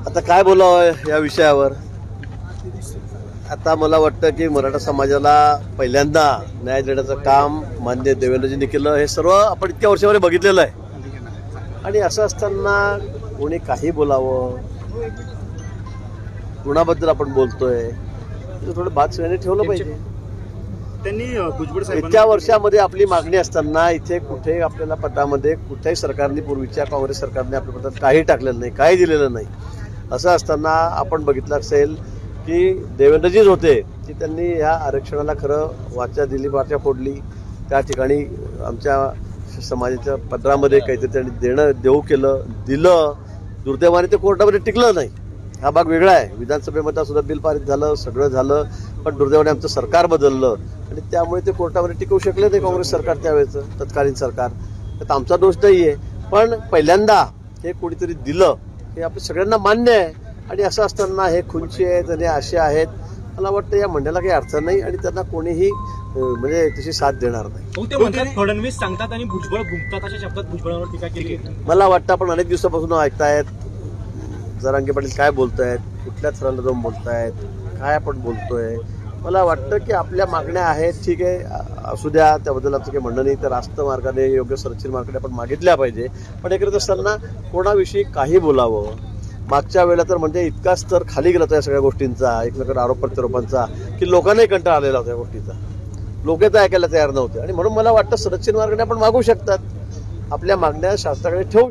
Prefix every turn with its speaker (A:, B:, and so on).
A: आता काय बोलावं या विषयावर। आता मला वाटतं की मराठा समाजाला पहिल्यांदा न्याय देण्याचं काम माननीय देवेंद्रजींनी केलं। हे सर्व आपण इतक्या वर्षामध्ये बघितलेलं आहे आणि असं असताना कोणी काही बोलावं, कुणाबद्दल आपण बोलतोय थोडं बात सगळ्यांनी ठेवलं पाहिजे।
B: त्यांनी भुजबळ साहेबांना
A: इतक्या वर्षामध्ये आपली मागणी असताना इथे कुठे आपल्याला पदामध्ये कुठल्याही सरकारने पूर्वीच्या काँग्रेस सरकारने आपल्या पदात काही टाकलेलं नाही, काही दिलेलं नाही। असं असताना आपण बघितलं असेल की देवेंद्रजीच होते की त्यांनी ह्या आरक्षणाला खरं वाचा दिली, वाचा फोडली। त्या ठिकाणी आमच्या समाजाच्या पदरामध्ये काहीतरी त्यांनी देऊ केलं, दिलं। दुर्दैवाने ते कोर्टामध्ये टिकलं नाही, हा भाग वेगळा आहे। विधानसभेमध्ये सुद्धा बिल पारित झालं, सगळं झालं, पण दुर्दैवाने आमचं सरकार बदललं आणि त्यामुळे ते कोर्टामध्ये टिकवू शकले नाही काँग्रेस सरकार त्यावेळेचं तत्कालीन सरकार। तर आमचा दोष नाही आहे, पण पहिल्यांदा हे कोणीतरी दिलं हे आपल्या सगळ्यांना मान्य आहे। आणि असं असताना हे खुंची आहेत आणि असे आहेत, मला वाटतं या म्हणण्याला काही अर्थ नाही आणि त्यांना कोणीही म्हणजे तशी साथ देणार नाही।
C: फडणवीस सांगतात आणि भुजबळ घुमतात अशा शब्दात भुजबळावर टीका केली।
A: मला वाटतं आपण अनेक दिवसापासून ऐकतायत जरांगे पाटील काय बोलतायत, कुठल्या थराला जाऊन बोलतायत, काय आपण बोलतोय। मला वाटतं की आपल्या मागण्या आहेत, ठीक आहे, असू द्या, त्याबद्दल आमचं काही म्हणणं नाही। तर रास्त मार्गाने योग्य सरचिल मार्गाने आपण मागितल्या पाहिजे, पण हे करत असताना कोणाविषयी काही बोलावं। मागच्या वेळेला तर म्हणजे इतका स्तर खाली गेला होता या सगळ्या गोष्टींचा, एकमेकांना आरोप प्रत्यारोपांचा, की लोकांनाही कंटाळा आलेला होता या गोष्टीचा। लोक तर ऐकायला तयार नव्हते आणि म्हणून मला वाटतं सरचिल मार्गाने आपण मागू शकतात, आपल्या मागण्या शासनाकडे ठेवू